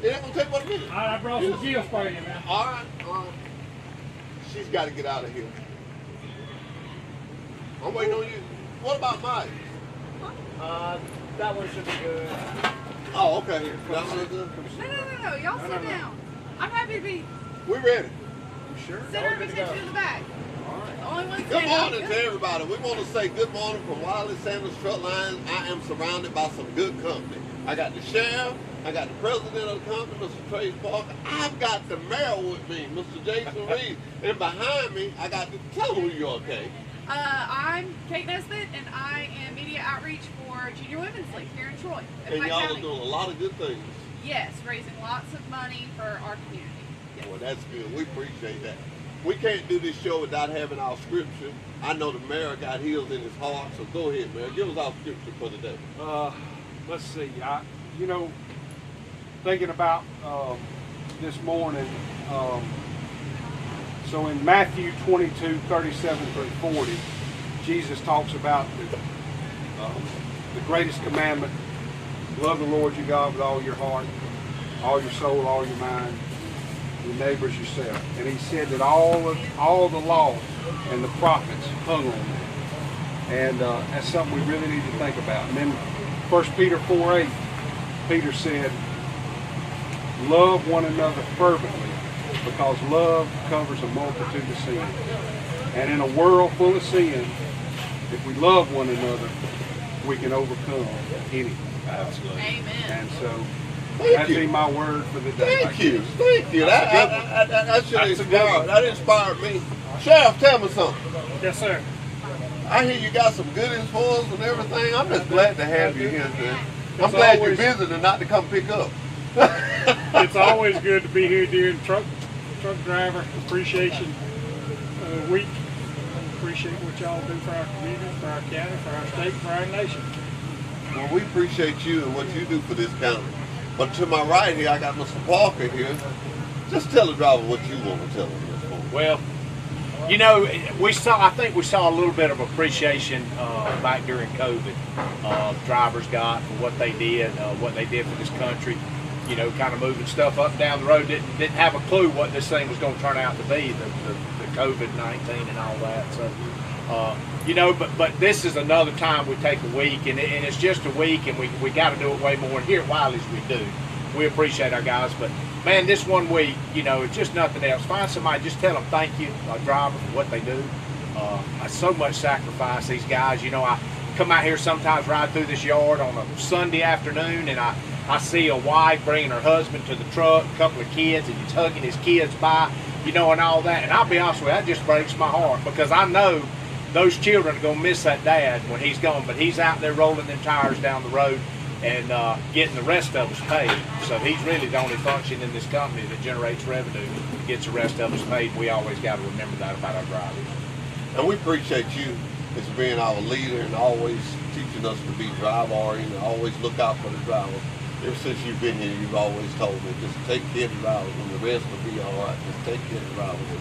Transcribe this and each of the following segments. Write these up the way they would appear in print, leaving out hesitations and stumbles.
It ain't gonna take but a minute. All right, I brought some Geospray in, man. All right. She's got to get out of here. I'm waiting on you. What about Mike? That one should be good. Oh, okay. That one is good. No. Y'all sit down. I'm happy to be. We ready. Sure. Center of attention in the back. The only one Good standing up. morning to everybody. We want to say good morning from Wiley Sanders Truck Lines. I am surrounded by some good company. I got the sheriff. I got the president of the company, Mr. Trace Parker. I've got the mayor with me, Mr. Jason Reed. And behind me, I got the, tell them who you are, Kate. I'm Kate Nesbitt, and I am media outreach for Junior Women's League here in Troy. And Pike y'all are County. doing a lot of good things. Yes, raising lots of money for our community. Yes. Well, that's good. We appreciate that. We can't do this show without having our scripture. I know the mayor got healed in his heart, so go ahead, Mayor. Give us our scripture for today. Let's see. Thinking about this morning, so in Matthew 22:37-40, Jesus talks about the greatest commandment: love the Lord your God with all your heart, all your soul, all your mind, your neighbors yourself. And he said that all the law and the prophets hung on that. And that's something we really need to think about. And then 1 Peter 4:8, Peter said, love one another fervently, because love covers a multitude of sins. And in a world full of sin, if we love one another, we can overcome anything. Absolutely. Amen. And so Thank that'd you. be my word for the day. Thank you. Thank you. That should That's a good inspire. one. That inspired me. Sheriff, tell me something. Yes, sir. I hear you got some goodies for us and everything. I'm just glad to have you here, man. I'm It's glad always- you're visiting, not to come pick up. It's always good to be here during truck driver appreciation week. Appreciate what y'all do for our community, for our county, for our state, for our nation. Well, we appreciate you and what you do for this county. But to my right here, I got Mr. Parker here. Just tell the driver what you want to tell him this morning. Well, I think we saw a little bit of appreciation back during COVID. Drivers got for what they did for this country. Kind of moving stuff up and down the road. Didn't have a clue what this thing was going to turn out to be, the COVID-19 and all that. So, but this is another time we take a week, and it's just a week, and we got to do it way more. And here at Wiley's we do. We appreciate our guys, but man, this 1 week, it's just nothing else. Find somebody, just tell them thank you, a driver, for what they do. So much sacrifice, these guys. I come out here sometimes, ride through this yard on a Sunday afternoon, and I see a wife bringing her husband to the truck, a couple of kids, and he's hugging his kids by, and all that. And I'll be honest with you, that just breaks my heart, because I know those children are going to miss that dad when he's gone, but he's out there rolling them tires down the road and getting the rest of us paid. So he's really the only function in this company that generates revenue, gets the rest of us paid. We always got to remember that about our drivers. And we appreciate you as being our leader and always teaching us to be driver-oriented, always look out for the driver. Ever since you've been here, you've always told me, just take care of the drivers and the rest will be all right. Just take care of the drivers. And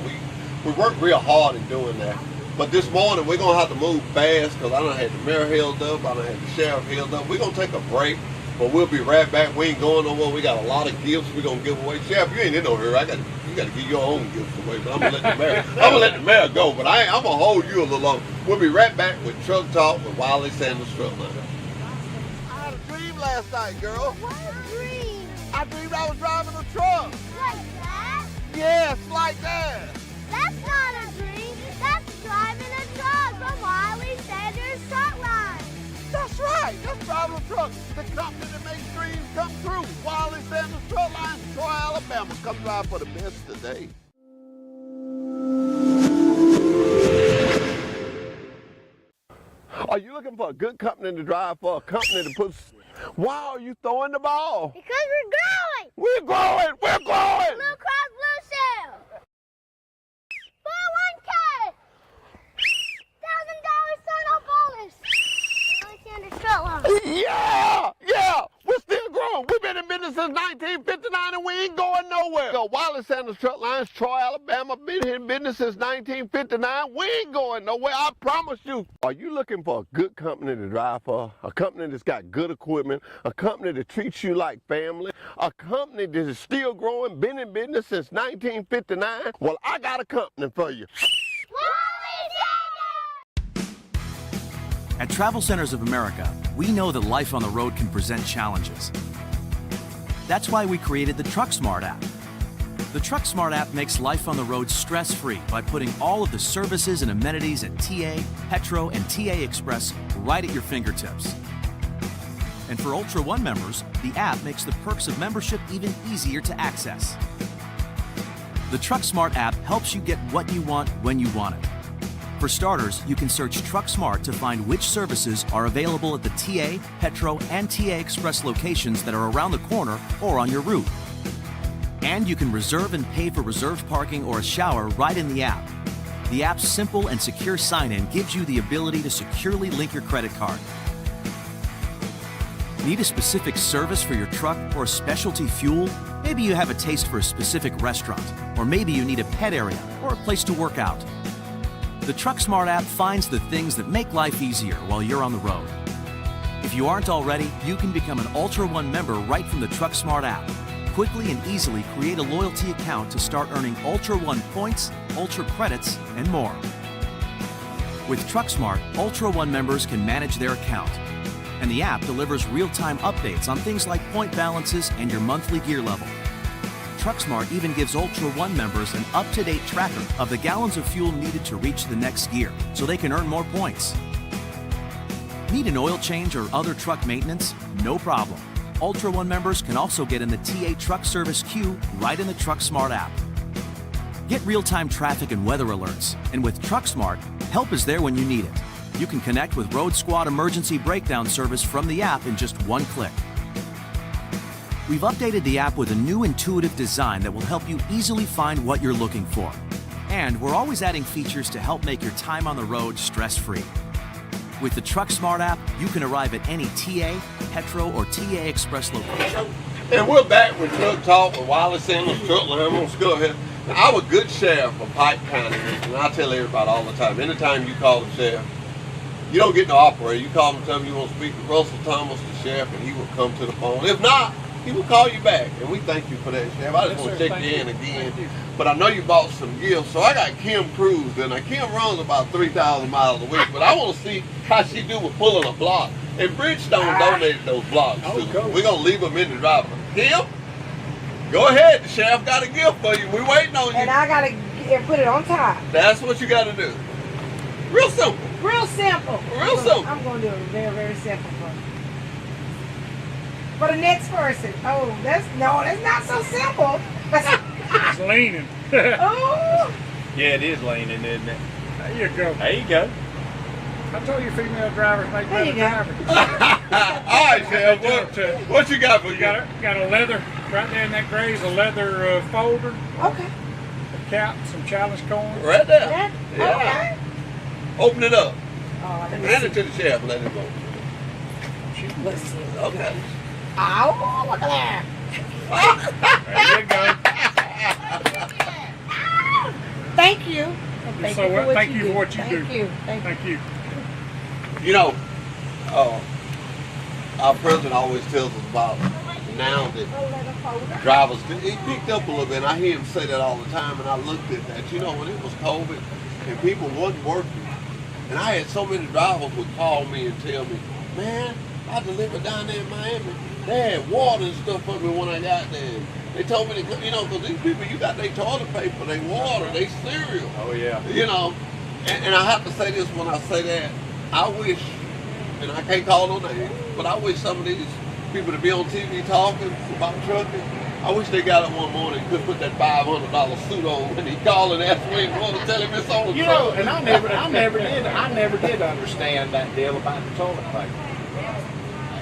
we work real hard in doing that. But this morning, we're going to have to move fast, because I done had the mayor held up, I done had the sheriff held up. We're going to take a break, but we'll be right back. We ain't going nowhere. We got a lot of gifts we're going to give away. Sheriff, you ain't in no hurry. You got to give your own gifts away, but I'm going to let the mayor go, but I'm going to hold you a little longer. We'll be right back with Truck Talk with Wiley Sanders Truck Line. I had a dream last night, girl. What a dream! I dreamed I was driving a truck. Like that? Yes, like that. That's not a dream. That's driving a truck from Wiley Sanders Truck Line. That's right. That's driving a truck. The company that makes dreams come true. Wiley Sanders Truck Line, Troy, Alabama. Come drive for the best today. Are you looking for a good company to drive for? A company that puts... Why are you throwing the ball? Because we're growing! We're growing! We're growing! Blue Cross Blue Shield! 401k! $1,000 sign-up bonus! Wiley Sanders Truck Line. Yeah! Yeah! We're still growing. We've been in business since 1959 and we ain't going nowhere. Go Wiley Sanders Truck Lines, Troy, Alabama. Been here in business since 1959. We ain't going nowhere, I promise you. Are you looking for a good company to drive for? A company that's got good equipment? A company that treats you like family? A company that is still growing, been in business since 1959? Well, I got a company for you. At Travel Centers of America, we know that life on the road can present challenges. That's why we created the TruckSmart app. The TruckSmart app makes life on the road stress-free by putting all of the services and amenities at TA, Petro, and TA Express right at your fingertips. And for Ultra One members, the app makes the perks of membership even easier to access. The TruckSmart app helps you get what you want when you want it. For starters, you can search TruckSmart to find which services are available at the TA, Petro, and TA Express locations that are around the corner or on your route. And you can reserve and pay for reserved parking or a shower right in the app. The app's simple and secure sign-in gives you the ability to securely link your credit card. Need a specific service for your truck or a specialty fuel? Maybe you have a taste for a specific restaurant, or maybe you need a pet area or a place to work out. The TruckSmart app finds the things that make life easier while you're on the road. If you aren't already, you can become an Ultra One member right from the TruckSmart app. Quickly and easily create a loyalty account to start earning Ultra One points, Ultra credits, and more. With TruckSmart, Ultra One members can manage their account, and the app delivers real-time updates on things like point balances and your monthly gear level. TruckSmart even gives Ultra One members an up-to-date tracker of the gallons of fuel needed to reach the next gear, so they can earn more points. Need an oil change or other truck maintenance? No problem. Ultra One members can also get in the TA truck service queue right in the TruckSmart app. Get real-time traffic and weather alerts, and with TruckSmart, help is there when you need it. You can connect with Road Squad emergency breakdown service from the app in just one click. We've updated the app with a new intuitive design that will help you easily find what you're looking for. And we're always adding features to help make your time on the road stress-free. With the TruckSmart app, you can arrive at any TA, Petro, or TA Express location. And we're back with Truck Talk with Wiley Sanders Truck Line. I'm gonna go ahead. Now, I'm a good sheriff of Pike County, and I tell everybody all the time, anytime you call the sheriff, you don't get no operator. You call him and tell him you want to speak to Russell Thomas, the sheriff, and he will come to the phone. If not, he will call you back, and we thank you for that, Sheriff. I just want to check you in again. But I know you bought some gifts, so I got Kim Cruz. Now, Kim runs about 3,000 miles a week, but I want to see how she do with pulling a block. And Bridgestone donated those blocks to us. We're going to leave them in the driver. Kim, go ahead. The Sheriff got a gift for you. We're waiting on you. And I got to put it on top. That's what you got to do. Real simple. Real simple. Real simple. I'm going to do it very, very simple for the next person. Oh, that's not so simple. It's leaning. Oh, Yeah, it is leaning, isn't it? There you go. There you go. I told you female drivers make There you better go. drivers. All right, Sheriff. What you got for We you? got a leather, right there in that gray is a leather folder, okay. a cap, some challenge coins. Right there. That, Yeah. okay. Open it up. Oh, let me Hand see. it to the sheriff and let him go. Let's see. Okay. Oh, look at There you go. that. Thank you. Thank So you for what thank you you do. for what you Thank do. you. Thank you. Thank you. You know, our president always tells us about now that A leather folder. drivers, he picked up a little bit, and I hear him say that all the time, and I looked at that. You know, when it was COVID and people wasn't working, and I had so many drivers would call me and tell me, man, I delivered down there in Miami. They had water and stuff for me when I got there. They told me to come, you know, because these people, you got their toilet paper, their water, their cereal. Oh, yeah. You know, and I have to say this when I say that, I wish, and I can't call no names, but I wish some of these people to be on TV talking about trucking, I wish they got up one morning and could put that $500 suit on when he called and asked me to tell him it's on the You know, and I never did understand that deal about the toilet paper.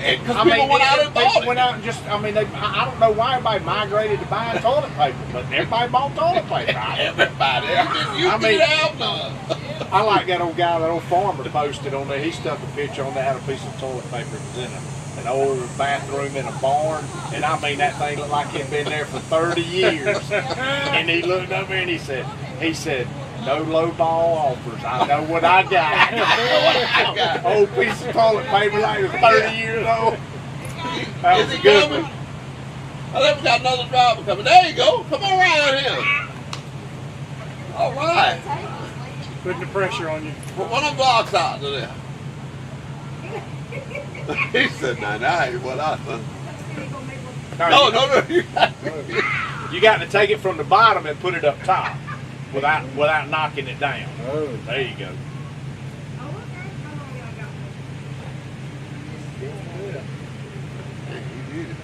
Because people went out and bought people it. went out and just, I mean, I don't know why everybody migrated to buying toilet paper, but everybody bought toilet paper. Everybody. You I get mean- out now. I like that old guy, that old farmer posted on there. He stuck a picture on there, had a piece of toilet paper that was in a an old bathroom in a barn, and I mean that thing looked like it'd been there for 30 years. And he looked up and he said, no low ball offers. I know what I got. Old piece of toilet paper like it was 30 years old. That Is was a he good coming? one. I think we got another driver coming. There you go. Come on around here. All right. Putting the pressure on you. Put one of them blocks out to there. He said, nah, ain't what I thought. No. You got to take it from the bottom and put it up top without knocking it down. Oh. There you go.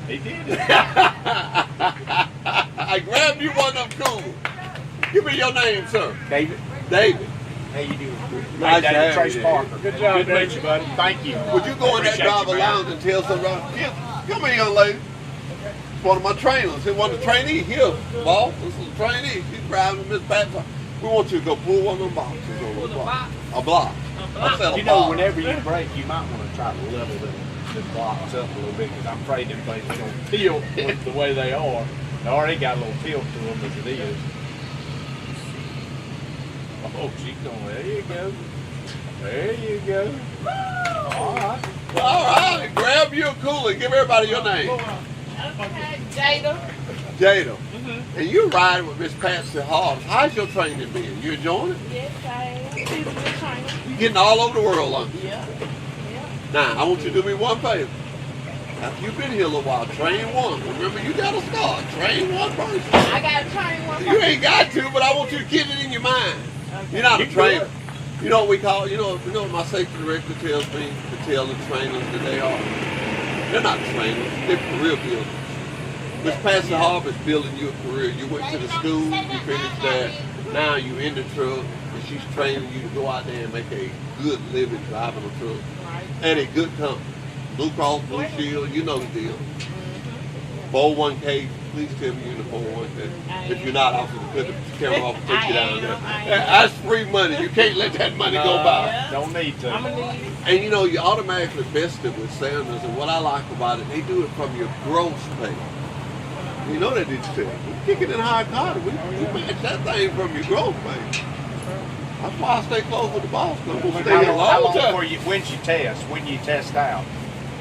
He did it. I grabbed you one of them cool. Give me your name, sir. David. David. How you doing? Nice to David have Trace you. Parker. Good job, Good to meet David. you, buddy. Thank you. Would you go in that Appreciate you, driver man. lounge and tell somebody? Come here, young lady. It's one of my trainers. He one of the trainees here, boss. This is a trainee. She's driving Miss Patson. We want you to go pull one of them boxes over the block. A block. I said a You know, block. whenever you break, you might want to try to level the blocks up a little bit because I'm afraid them things are going to tilt with the way they are. They already got a little tilt to them as it is. Oh, she's going, there you go. There you go. All right. All right, grab you a cooler. Give everybody your name. Okay, Jada. Jada. And you're riding with Miss Patsy Hobbs. How's your training been? You enjoying it? Yes, I am. She's a good trainer. You're getting all over the world, aren't you? Yeah. Now, I want you to do me one favor. After you've been here a little while, train one. Remember, you got to start. Train one person. I got to train one You ain't got to, but I want you to get it in your mind. You're not a You trainer. good. You know what we call, you know what my safety director tells me to tell the trainers that they are? They're not trainers, they're career builders. Miss Patsy Harvey is building you a career. You went to the school, you finished that. Now you're in the truck, and she's training you to go out there and make a good living driving a truck. And a good company. Blue Cross Blue Shield, you know the deal. 401k, please tell me you're in the 401k. If you're not, I'll put the camera off and put you down there. That's free money. You can't let that money go by. Don't need to. I'm going to need it. And you know, you automatically vested with Sanders, and what I like about it, they do it from your gross pay. You know they did say, we kick it in high cotton. We match that thing from your gross pay. That's why I stay close with the boss. I'm gonna stay here a How long long time. before you, when you test out?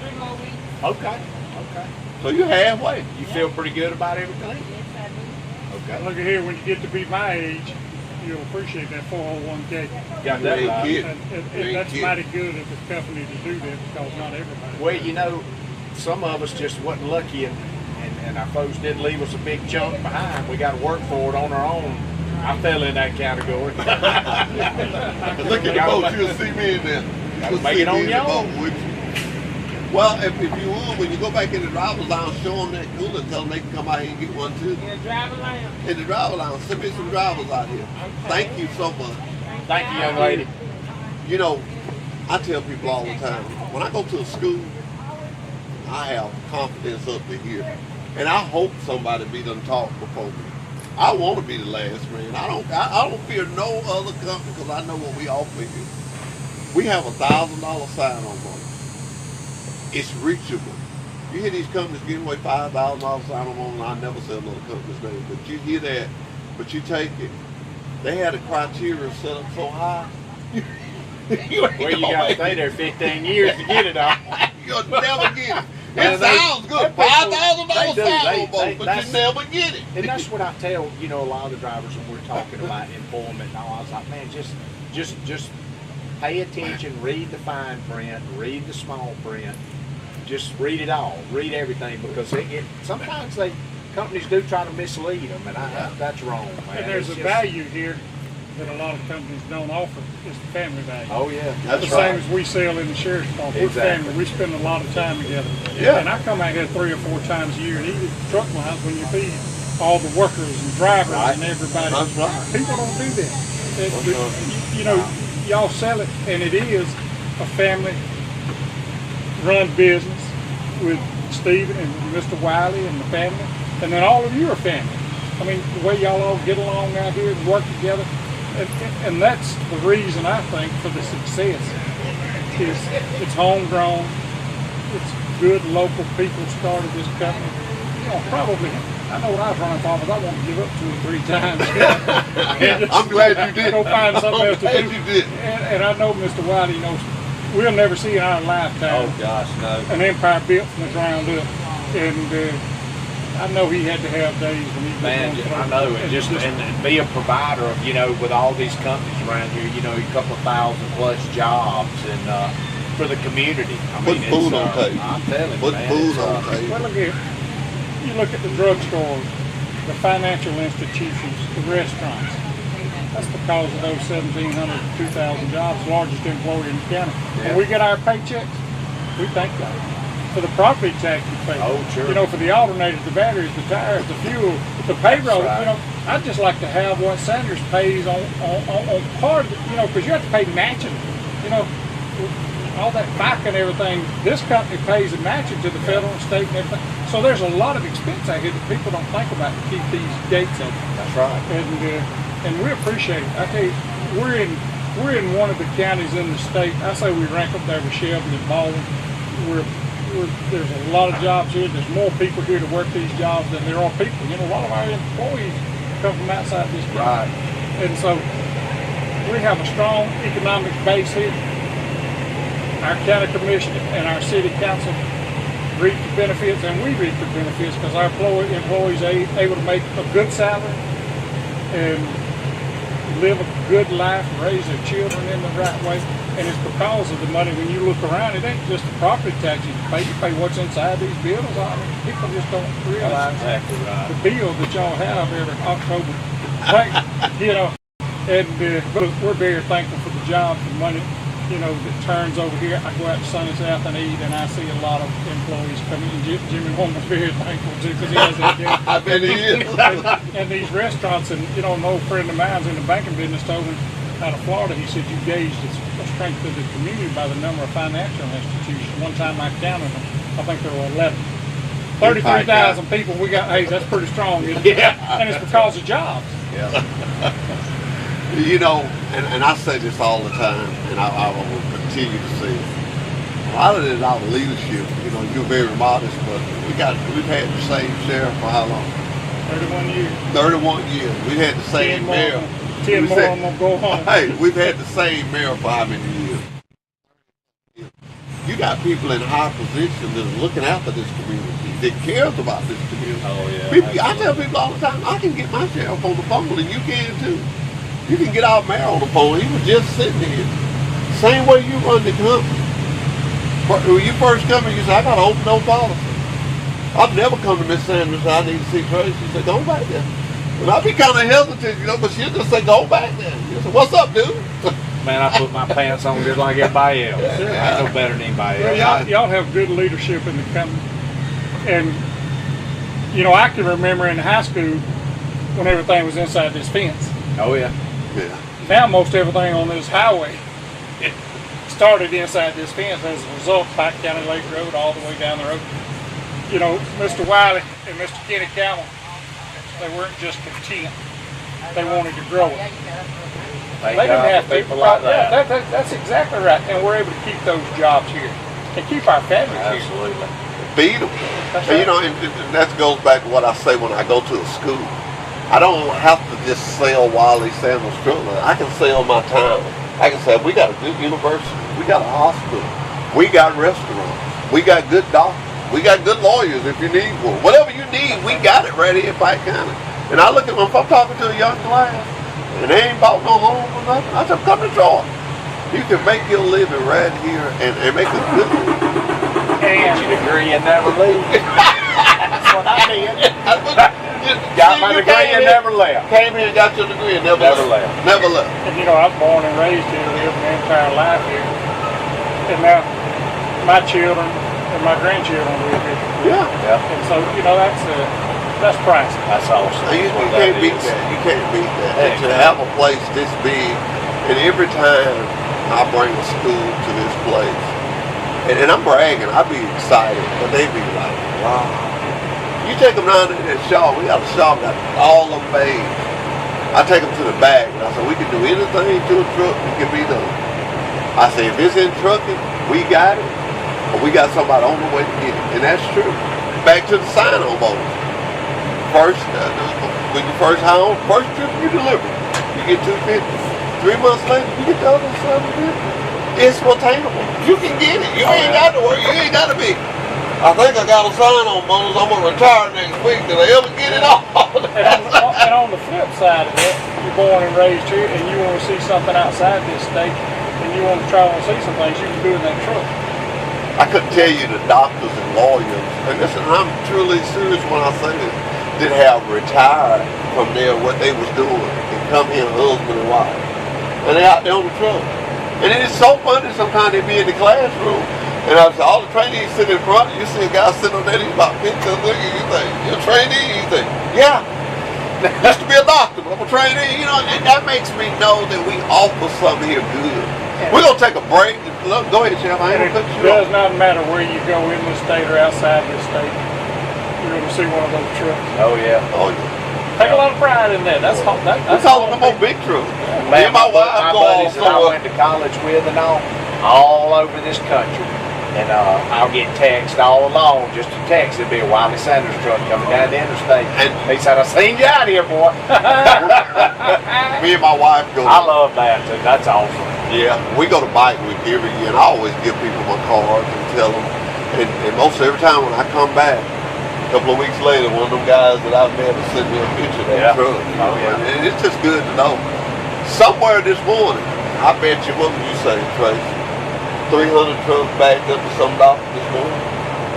3 more weeks. Okay. So you're halfway. You feel pretty good about everything? Yes, I do. Okay. Look at here, when you get to be my age, you'll appreciate that 401k. Got You that ain't right. kidding. And You ain't that's kidding. mighty good of the company to do that because not everybody. Well, you know, some of us just wasn't lucky and our folks didn't leave us a big chunk behind. We got to work for it on our own. I fell in that category. Look at the boat, you'll see me in there. You'll Make see it on me in the your boat, own. would you? Well, if you would, when you go back in the driver's lounge, show them that cooler, tell them they can come out here and get one too. Yeah, driver lamb. In the driver lounge, send me some drivers out here. Thank you so much. Thank you, young lady. You know, I tell people all the time, when I go to a school, I have confidence up to here. And I hope somebody be done talk before me. I want to be the last man. I don't fear no other company because I know what we offer here. We have $1,000 sign-on bonus. It's reachable. You hear these companies giving away $5,000 sign-on bonus, I never say another company's name, but you hear that, but you take it. They had a criteria set up so high. You ain't Well, you got to gonna stay there 15 years to get it all. You'll never get it. Man, It sounds good. they- $5,000 they do. sign-on They- bonus, but that's- you never get it. And that's what I tell, you know, a lot of the drivers when we're talking about employment and all. I was like, man, just pay attention, read the fine print, read the small print, just read it all, read everything, because sometimes companies do try to mislead them, and that's wrong, man. And there's a It's just- value here that a lot of companies don't offer. It's the family value. Oh yeah, That's the right. same as we sell in the sheriff's department. We're Exactly. family. We spend a lot of time together. Yeah. And I come out here 3 or 4 times a year and eat at truck lines when you feed all the workers and drivers Right. and everybody. That's right. People don't do that. That's right. You know, y'all sell it, and it is a family-run business with Stephen and Mr. Wiley and the family, and then all of you are family. I mean, the way y'all all get along out here and work together, and that's the reason I think for the success is it's homegrown, it's good local people started this company. You know, probably, I know when I was running for office, I wanted to give up 2 or 3 times. I'm glad you did. Go find something I'm else to glad do. you did. And I know Mr. Wiley knows, we'll never see in our lifetime Oh gosh, no. an empire built from the ground up. And I know he had to have days when he was Man, going through I know, it. and just and be a provider of, you know, with all these companies around here, you know, a couple of thousand plus jobs and for the community. I Put mean, food it's, on table. I'm telling you, Put man, food it's, on Well, table. look at, you look at the drugstores, the financial institutions, the restaurants. That's because of those 1,700 to 2,000 jobs, largest employer in the county. Yeah. When we get our paychecks, we thank God. For the property tax we pay. Oh, sure. You know, for the alternators, the batteries, the tires, the fuel, the payroll. That's right. You know, I'd just like to have what Sanders pays on part of it, you know, because you have to pay matching. You know, all that FICA and everything, this company pays a matching to the federal and state and everything. So there's a lot of expense out here that people don't think about to keep these gates open. That's right. And we appreciate it. I tell you, we're in one of the counties in the state. I say we rank up there with Shelby and Baldwin. There's a lot of jobs here. There's more people here to work these jobs than there are people. You know, a lot of our employees come from outside this county. Right. And so we have a strong economic base here. Our county commission and our city council reap the benefits, and we reap the benefits because our employees are able to make a good salary and live a good life, raise their children in the right way. And it's because of the money. When you look around, it ain't just the property taxes you pay. You pay what's inside these buildings. I mean, people just don't realize That's exactly right. the bill that y'all have every October. You know, and but we're very thankful for the jobs and money, you know, that turns over here. I go out to Sunny South and eat, and I see a lot of employees coming in. Jimmy Holman's very thankful too because he has that deal. I bet he is. And these restaurants, and you know, an old friend of mine's in the banking business told me out of Florida, he said you gauge the strength of the community by the number of financial institutions. One time I counted them, I think there were 11. 33,000 people we got. Hey, that's pretty strong, isn't it? Yeah. And it's because of jobs. Yeah. You know, and I say this all the time, and I will continue to say it. A lot of it is our leadership. You know, you're very modest, but we've had the same sheriff for how long? 31 years. 31 years. We've had the same 10 more. mayor. 10 We more, said- I'm gonna go home. Hey, we've had the same mayor for how many years? You got people in high position that are looking after this community, that cares about this community. Oh yeah. People, I tell people all the time, I can get my sheriff on the phone, and you can too. You can get our mayor on the phone. He was just sitting here. Same way you run the company. When you first come in, you say, I got to open no policy. I've never come to Miss Sanders and said, I need to see Tracy. She said, go back there. And I'd be kind of hesitant, you know, but she'll just say, go back there. You say, what's up, dude? Man, I put my pants on just like everybody else. I ain't no better than anybody Well, else. y'all have good leadership in the company. And, you know, I can remember in high school when everything was inside this fence. Oh yeah. Yeah. Now most everything on this highway started inside this fence. As a result, Pike County Lake Road all the way down the road. You know, Mr. Wiley and Mr. Kenny Campbell, they weren't just content. They wanted to grow it. Thank They didn't God have for to. people like that. Yeah, that's exactly right. And we're able to keep those jobs here and keep our families here. Absolutely. Feed them. That's And, you right. know, and that goes back to what I say when I go to a school. I don't have to just sell Wiley Sanders Stroller. I can sell my time. I can say, we got a good university. We got a hospital. We got restaurants. We got good doctors. We got good lawyers if you need one. Whatever you need, we got it right here in Pike County. And I look at them, if I'm talking to a young class, and they ain't bought no home or nothing, I said, come to Troy. You can make your living right here and make a good living. Get your degree and never leave. That's what I did. Got my degree and never left. Came here and got your degree and never left. Never left. And you know, I was born and raised here, lived my entire life here. And now my children and my grandchildren live here. Yeah. Yep. And so, you know, that's priceless. That's awesome. You That's what can't that beat is. that. You can't beat that. And to Exactly. have a place this big, and every time I bring a school to this place, and I'm bragging, I be excited, but they be like, wow. You take them down there at Shaw, we got a shop got all them made. I take them to the back, and I said, we can do anything to a truck, it can be done. I say, if it's in trucking, we got it. but we got somebody on the way to get it, and that's true. Back to the sign-on bonus. First, when you first home, first trip you deliver, you get $250. 3 months later, you get the other $750. It's attainable. You can get it. You ain't got to worry. You ain't got to be. I think I got a sign-on bonus. I'm gonna retire next week. Did I ever get it all? And on the flip side of it, you're born and raised here, and you want to see something outside this state, and you want to travel and see some things, you can do it in that truck. I couldn't tell you the doctors and lawyers, and listen, I'm truly serious when I say this, that have retired from there what they was doing and come here husband and wife. And they're out there on the truck. And it is so funny sometimes they be in the classroom, and I said, all the trainees sit in front, you see a guy sitting on there, he's about 15, look at you think, you're a trainee? You think, yeah. Used to be a doctor, but I'm a trainee, you know, and that makes me know that we offer something here good. We're going to take a break. Look, go ahead, Chef. I ain't going to cut you off. It does not matter where you go in this state or outside this state. You're going to see one of those trucks. Oh yeah. Oh, yeah. Take a lot of pride in that. That's all. We're calling them on big trucks. Me and my wife my go buddies that I also. went to college with and all over this country. And I'll get text all along, just a text. It'd be a Wiley Sanders truck coming down the interstate. And he said, I seen you out here, boy. Me and my wife go. I love that, too. That's awesome. Yeah, we go to Bike Week every year, and I always give people my cards and tell them. And most every time when I come back, a couple of weeks later, one of them guys that I've met will send me a picture of that truck. You know? And it's just good to know. Somewhere this morning, I bet you, what would you say, Tracy? 300 trucks backed up to some dock this morning.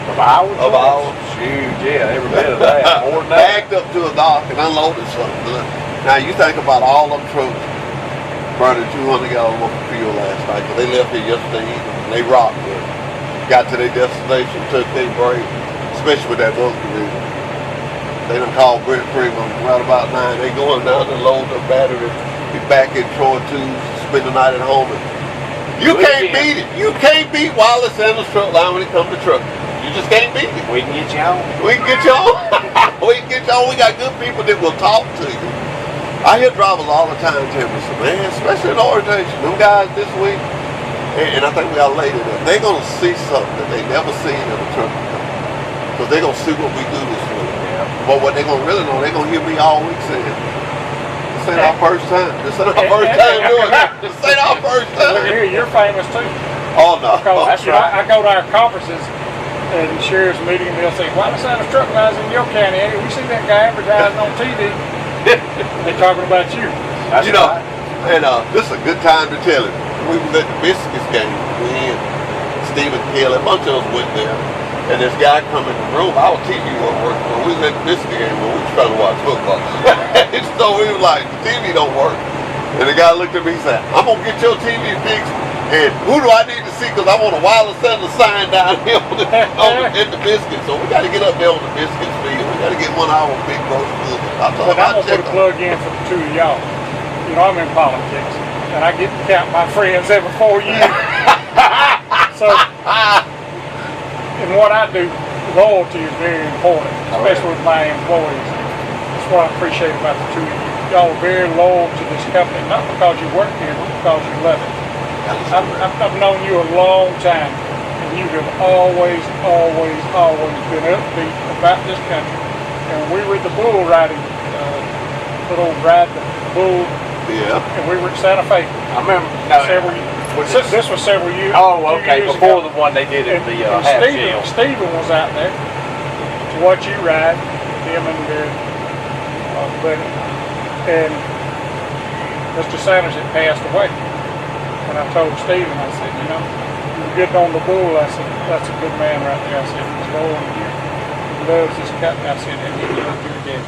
Of ours? Of ours. Shoot, yeah, every bit of that. More than that. Backed up to a dock and unloaded something. Now you think about all them trucks burning 200 gallons worth of fuel last night, because they left here yesterday evening and they rocked it. Got to their destination, took their break, especially with that other division. They done called Brent Freeman right about 9. They going down to load their battery, be back in Troy Tuesday, spend the night at home. You can't beat it. You can't beat Wallace Sanders truck line when it comes to trucking. You just can't beat it. We can get you on. We can get you on. We can get you on. We got good people that will talk to you. I hear drivers all the time tell me, so, man, especially in orientation, them guys this week, and I think we got later, they're going to see something that they never seen in a truck. Because they're going to see what we do this week. Yeah. But what they're going to really know, they're going to hear me all week saying, this ain't our first time. This ain't our first time doing it. This ain't our first time. Look here, you're famous too. Oh, no. Because I go to our conferences and sheriff's meeting, and they'll say, why the sign of truck lines in your county? Hey, we see that guy advertising on TV. They're talking about you. That's you know, right. and this is a good time to tell it. We was at the Biscuits game. We and Stephen Kelly, a bunch of us went there. And this guy come in the room, our TV wasn't working. When we was at the Biscuit game, when we was trying to watch football. And so we was like, the TV don't work. And the guy looked at me and said, I'm going to get your TV fixed. And who do I need to see? Because I want a Wiley Sanders sign down here at the Biscuits. So we got to get up there on the Biscuits field. We got to get one of our big grocery goods. But I'm going to put a plug in for the two of y'all. You know, I'm in politics. And I get to count my friends every 4 years. So, in what I do, loyalty is very important, especially with my employees. That's what I appreciate about the two of you. Y'all are very loyal to this company, not because you work here, but because you love it. I've known you a long time, and you have always been upbeat about this country. And we were at the bull riding, little ride the bull, and we were at Santa Fe. I remember several years. This was several years. Oh, okay, years before ago. the one they did at the half jail. Stephen was out there to watch you ride, him and their buddy. And Mr. Sanders had passed away. And I told Stephen, I said, you know, you were getting on the bull. I said, that's a good man right there. I said, he's loyal to you. He loves his company. I said, and he loves your dad.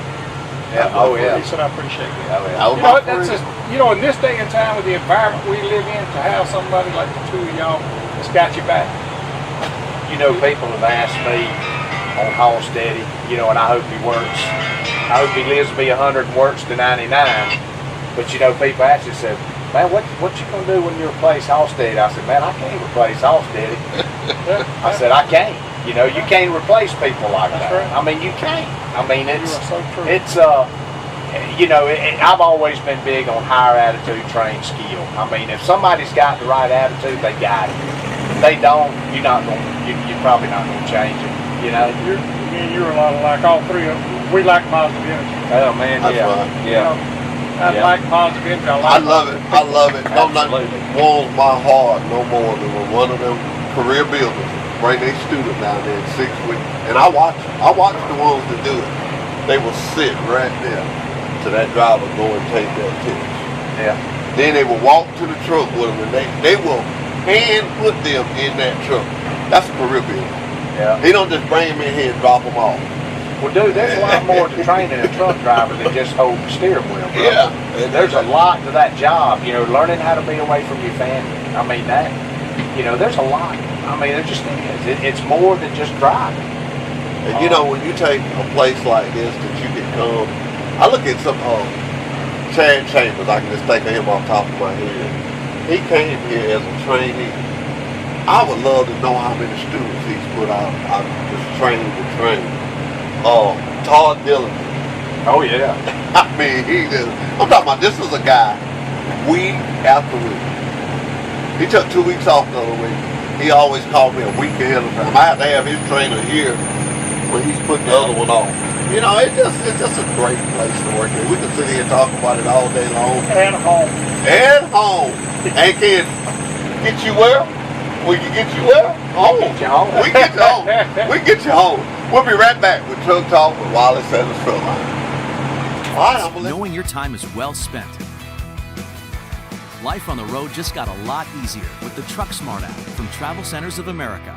Yeah. Oh, yeah. He said, I appreciate it. Oh, yeah. You know, that's just, you know, in this day and time with the environment we live in, to have somebody like the two of y'all that's got your back. You know, people have asked me on Halsteady, you know, and I hope he works. I hope he lives to be 100 and works to 99. But, you know, people ask you, said, man, what you gonna do when you replace Halsteady? I said, man, I can't replace Halsteady. I said, I can't. You know, you can't replace people like that. Right. I mean, you can't. I mean, You are so true. it's you know, I've always been big on higher attitude, trained skill. I mean, if somebody's got the right attitude, they got it. they don't, you're probably not gonna change it. You know. You're a lot like all three of them. We like positive energy. Oh man, That's yeah, right. yeah. I Yeah. like positive energy. I love it. I love it. No, nothing Absolutely. warms my heart no more than when one of them career builders bring their student down there in 6 weeks. And I watch the ones that do it. They will sit right there till that driver go and take that test. Yeah. Then they will walk to the truck with them, and they will hand put them in that truck. That's a career builder. Yeah. He don't just bring them in here and drop them off. Well, dude, there's a lot more to training a truck driver than just hold the steering wheel, bro. Yeah. There's a lot to that job, learning how to be away from your family. I mean, there's a lot. I mean, there just is. It's more than just driving. And when you take a place like this that you can come, I look at some Chad Chambers, I can just think of him off the top of my head. He came here as a trainee. I would love to know how many students he's put out. I just trained to train. Todd Dillon. Oh, yeah. I mean, I'm talking about this is a guy, week after week. He took 2 weeks off the other week. He always called me a week ahead of time. I have to have his trainer here when he's putting the other one on. It's just a great place to work here. We can sit here and talk about it all day long. And home. And home. And can get you where? We can get you where? Home. Get you home. We can get you home. We can get you home. We'll be right back with Truck Talk with Wally Sanders Truck Line. All right, I'm gonna Knowing your time is well spent. Life on the road just got a lot easier with the Truck Smart app from Travel Centers of America.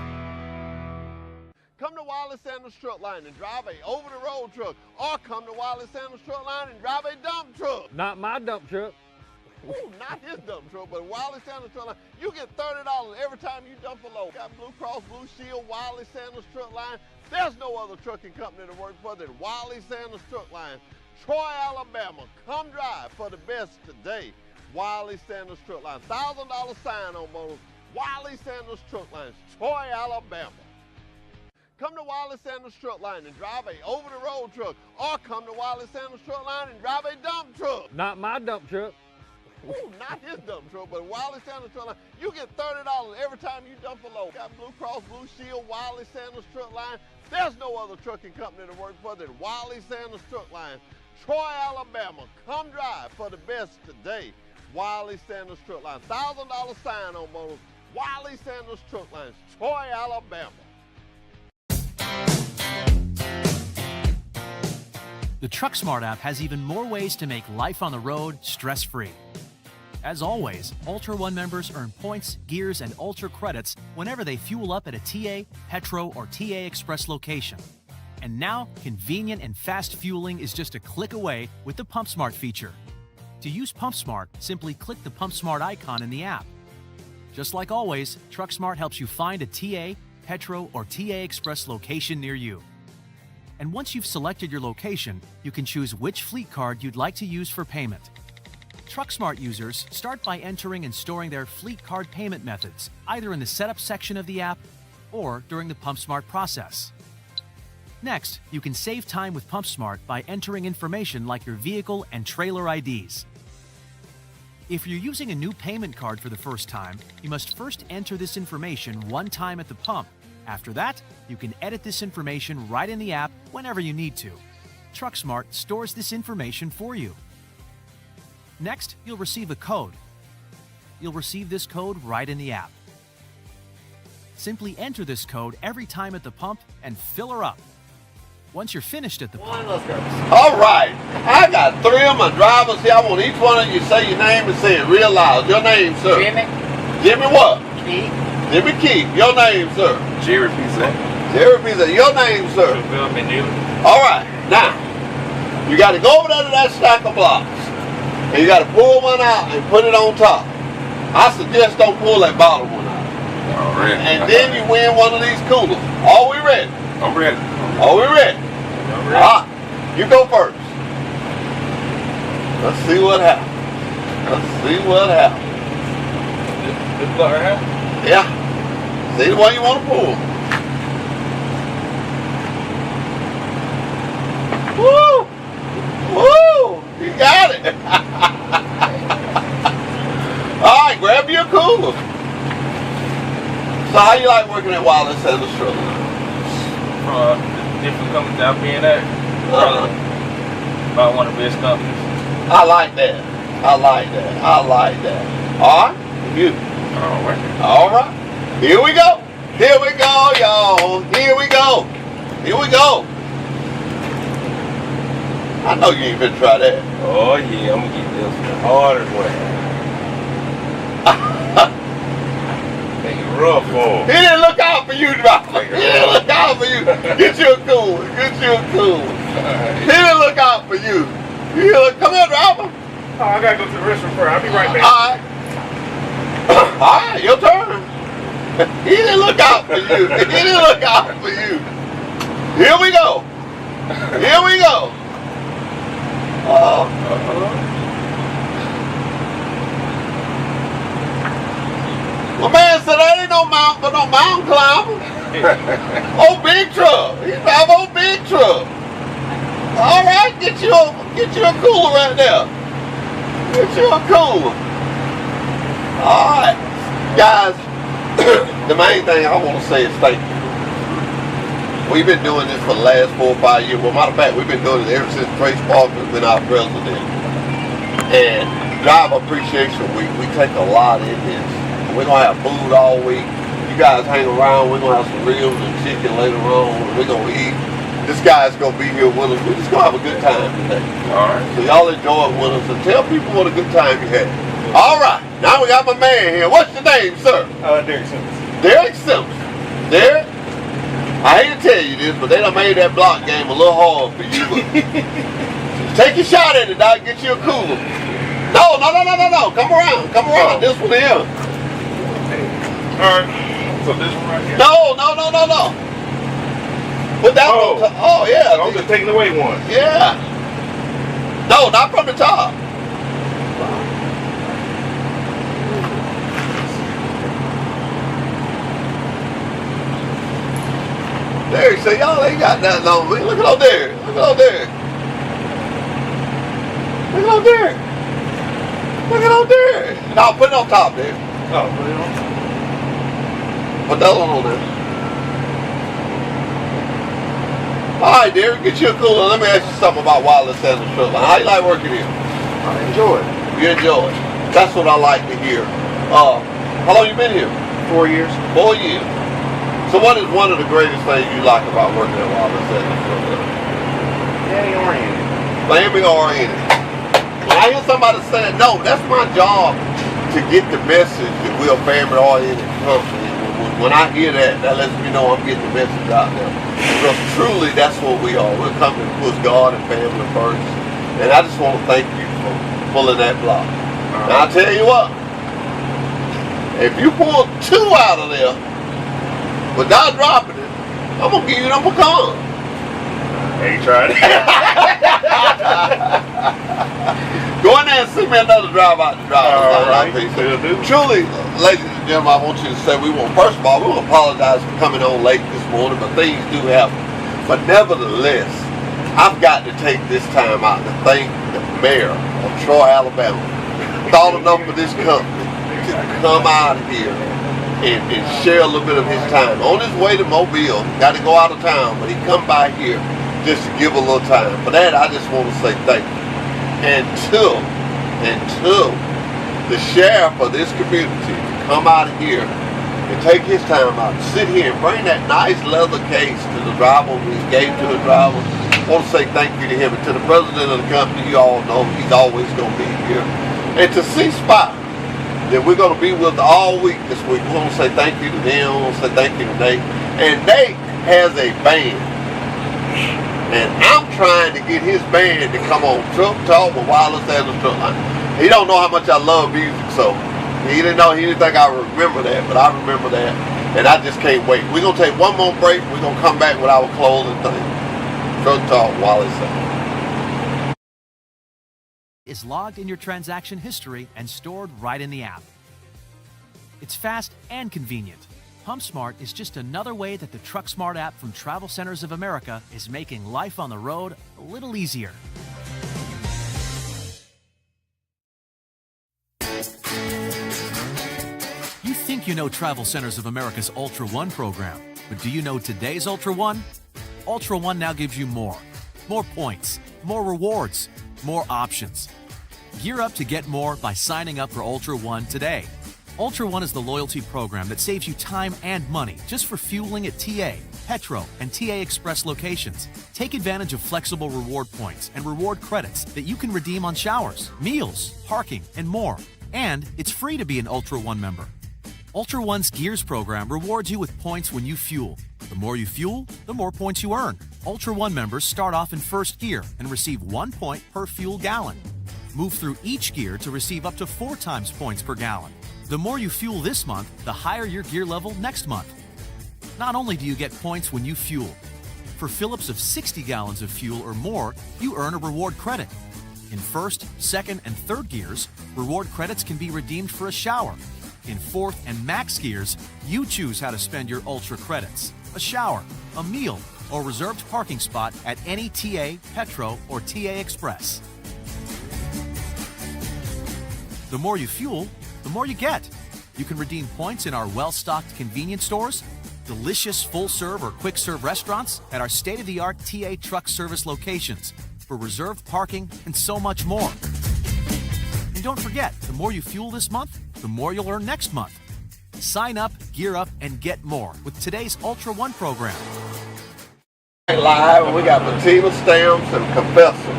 Come to Wally Sanders Truck Line and drive a over-the-road truck, or come to Wally Sanders Truck Line and drive a dump truck. Not my dump truck. Ooh, not his dump truck, but Wally Sanders Truck Line. You get $30 every time you dump a load. Got Blue Cross Blue Shield, Wally Sanders Truck Line. There's no other trucking company to work for than Wally Sanders Truck Line. Troy, Alabama. Come drive for the best today. Wally Sanders Truck Line. $1,000 sign-on bonus. Wally Sanders Truck Line. Troy, Alabama. Come to Wally Sanders Truck Line and drive a over-the-road truck, or come to Wally Sanders Truck Line and drive a dump truck. Not my dump truck. Ooh, not his dump truck, but Wally Sanders Truck Line. You get $30 every time you dump a load. Got Blue Cross Blue Shield, Wally Sanders Truck Line. There's no other trucking company to work for than Wally Sanders Truck Line. Troy, Alabama. Come drive for the best today. Wally Sanders Truck Line. $1,000 sign-on bonus. Wally Sanders Truck Line. Troy, Alabama. The Truck Smart app has even more ways to make life on the road stress-free. As always, Ultra One members earn points, gears, and Ultra credits whenever they fuel up at a TA, Petro, or TA Express location. And now, convenient and fast fueling is just a click away with the Pump Smart feature. To use Pump Smart, simply click the Pump Smart icon in the app. Just like always, Truck Smart helps you find a TA, Petro, or TA Express location near you. And once you've selected your location, you can choose which fleet card you'd like to use for payment. TruckSmart users start by entering and storing their fleet card payment methods, either in the setup section of the app or during the PumpSmart process. Next, you can save time with PumpSmart by entering information like your vehicle and trailer IDs. If you're using a new payment card for the first time, you must first enter this information one time at the pump. After that, you can edit this information right in the app whenever you need to. TruckSmart stores this information for you. Next, you'll receive a code. You'll receive this code right in the app. Simply enter this code every time at the pump and fill her up. Once you're finished at the pump, All right. I got 3 of my drivers here. I want each one of you to say your name and say it real loud. Your name, sir. Jimmy. Jimmy what? Keith. Jimmy Keith. Your name, sir. Jerry Pizza. Jerry Pizza. Your name, sir. All right. Now, you got to go over there to that stack of blocks. And you got to pull one out and put it on top. I suggest don't pull that bottom one out. All right. And then you win one of these coolers. Are we ready? I'm ready. Are we ready? I'm ready. All right. You go first. Let's see what happens. Let's see what happens. This blower hat? Yeah. See the one you want to pull. Woo! Woo! You got it. All right, grab your cooler. So how you like working at Wallace Sanders Truck? Different companies I've been at. Probably about one of the best companies. I like that. I like that. I like that. All right, you. All right. All right. Here we go. Here we go, y'all. Here we go. Here we go. I know you ain't been try that. Oh yeah, I'm gonna get this the hardest way. Make it rough for him. He didn't look out for you, driver. He didn't look out for you. Get you a cool one. Get you a cool one. He didn't look out for you. He look, come here, driver. Oh, I gotta go to the restroom first. I'll be right back. All right. All right, your turn. He didn't look out for you. He didn't look out for you. Here we go. Here we go. My man said that ain't no mountain for no mountain climber. Oh, big truck. He's drive old big truck. All right, get you a cooler right there. Get you a cooler. All right, guys. The main thing I want to say is thank you. We've been doing this for the last 4 or 5 years. Well, matter of fact, we've been doing it ever since Trace Parker's been our president. And Driver Appreciation Week, we take a lot in this. We're going to have food all week. You guys hang around. We're going to have some ribs and chicken later on. We're going to eat. This guy's going to be here with us. We're just going to have a good time today. All right. So y'all enjoy it with us and tell people what a good time you had. All right. Now we got my man here. What's your name, sir? Derek Simmons. Derek Simmons. Derek, I hate to tell you this, but they done made that block game a little hard for you. Take your shot at it, Doc. Get you a cooler. No. Come around. This one here. Alright. So this one right here? No. Put that one on top. Oh, yeah. I'm just taking away one. Yeah. No, not from the top. There, so y'all ain't got nothing on me. Look at on there. Look at on there. Look at on there. Look at on there. No, put it on top there. Oh, put it on. Put that one on there. Alright, Derek, get you a cooler. Let me ask you something about Wallace Sanders Truck Line. How you like working here? I enjoy it. You enjoy it. That's what I like to hear. How long you been here? 4 years. 4 years. So what is one of the greatest things you like about working at Wallace Sanders Truck Line? Family oriented. Family oriented. When I hear somebody saying, no, that's my job to get the message that we're a family oriented company. When I hear that, that lets me know I'm getting the message out there. Because truly, that's what we are. We're a company that puts God and family first. And I just want to thank you for pulling that block. Now, I'll tell you what. If you pull 2 out of there without dropping it, I'm going to give you them pecans. Ain't tried it. Go in there and see me another drive out the drive. All right. Will do. Truly, ladies and gentlemen, I want you to say first of all, we want to apologize for coming on late this morning, but things do happen. But nevertheless, I've got to take this time out to thank the mayor of Troy, Alabama. Thought enough for this company to come out here and share a little bit of his time. On his way to Mobile, got to go out of town, but he come by here just to give a little time. For that, I just want to say thank you. And to the sheriff of this community to come out here and take his time out to sit here and bring that nice leather case to the driver he gave to the driver. I want to say thank you to him and to the president of the company. You all know he's always going to be here. And to C-Spot, that we're going to be with all week this week. We want to say thank you to them. We want to say thank you to Nate. And Nate has a band. And I'm trying to get his band to come on Truck Talk with Wallace Sanders Truck Line. He don't know how much I love music, so he didn't think I remember that, but I remember that. And I just can't wait. We're going to take one more break. We're going to come back with our closing thing. Truck Talk, Wallace Sanders. Is logged in your transaction history and stored right in the app. It's fast and convenient. PumpSmart is just another way that the TruckSmart app from Travel Centers of America is making life on the road a little easier. You think think you know Travel Centers of America's Ultra One program, but do you know today's Ultra One? Ultra One now gives you more. More points, more rewards, more options. Gear up to get more by signing up for Ultra One today. Ultra One is the loyalty program that saves you time and money just for fueling at TA, Petro, and TA Express locations. Take advantage of flexible reward points and reward credits that you can redeem on showers, meals, parking, and more. And it's free to be an Ultra One member. Ultra One's Gears program rewards you with points when you fuel. The more you fuel, the more points you earn. Ultra One members start off in first gear and receive 1 point per fuel gallon. Move through each gear to receive up to 4 times points per gallon. The more you fuel this month, the higher your gear level next month. Not only do you get points when you fuel, for fill-ups of 60 gallons of fuel or more, you earn a reward credit. In first, second, and third gears, reward credits can be redeemed for a shower. In fourth and max gears, you choose how to spend your Ultra credits: a shower, a meal, or reserved parking spot at any TA, Petro, or TA Express. The more you fuel, the more you get. You can redeem points in our well-stocked convenience stores, delicious full-serve or quick-serve restaurants, at our state-of-the-art TA truck service locations, for reserved parking, and so much more. And don't forget, the more you fuel this month, the more you'll earn next month. Sign up, gear up, and get more with today's Ultra One program. Live, and we got Bettina Stamps and Confessor.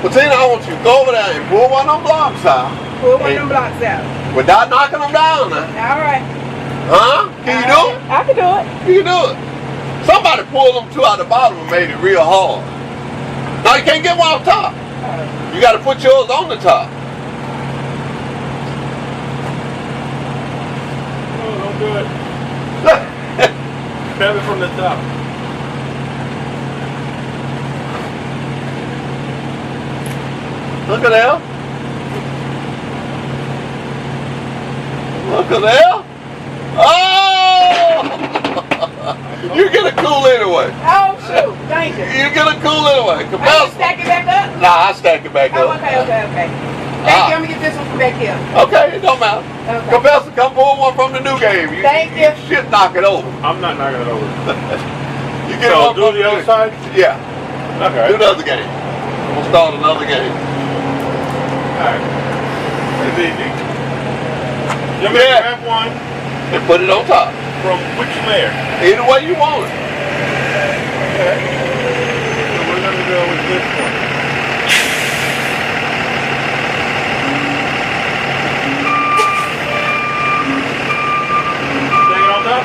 Bettina, I want you to go over there and pull one of them blocks out. Pull one of them blocks out. Without knocking them down now. All right. Huh? Can you do it? I can do it. Can you do it? Somebody pulled them two out the bottom and made it real hard. Now you can't get one on top. You got to put yours on the top. Oh, don't do it. Grab it from the top. Look at there. Look at there. Oh! You get a cool anyway. Oh, shoot. Thank you. You get a cool anyway. I can stack it back up? Nah, I stack it back Oh, up. okay. Thank you. I'm going to get this one from back here. Okay, it don't matter. Okay. Confessor, come pull one from the new game. Thank you. Shit, knock it over. I'm not knocking it over. You get So one do from the other new- side? Yeah. Okay. Do another game. We'll start another game. Alright. It's easy. You may Yeah. grab one And put it on top. from which layer? Either way you want it. Okay. So we're gonna go with this one. Take it on top?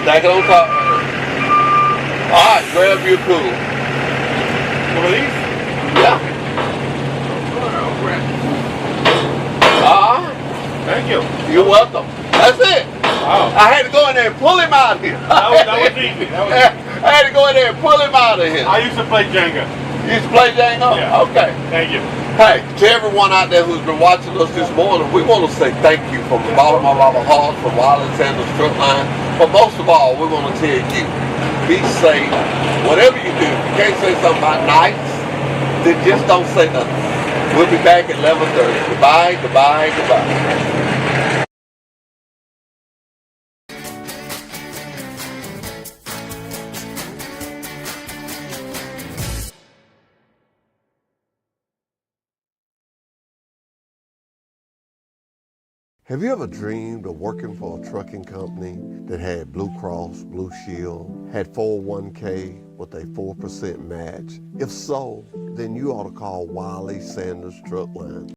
Stack it on top. Alright, grab your cool. One of these? Yeah. Thank you. You're welcome. That's it. Wow. I had to go in there and pull him out of here. That was easy. That was easy. I had to go in there and pull him out of here. I used to play Jenga. You used to play Django? Yeah. Okay. Thank you. Hey, to everyone out there who's been watching us this morning, we want to say thank you from the bottom of our hearts from Wiley Sanders Truck Line. But most of all, we want to tell you, be safe. Whatever you do, if you can't say something about nights, then just don't say nothing. We'll be back at 11:30. Goodbye, goodbye, goodbye. Have you ever dreamed of working for a trucking company that had Blue Cross, Blue Shield, had 401k with a 4% match? If so, then you ought to call Wiley Sanders Truck Line.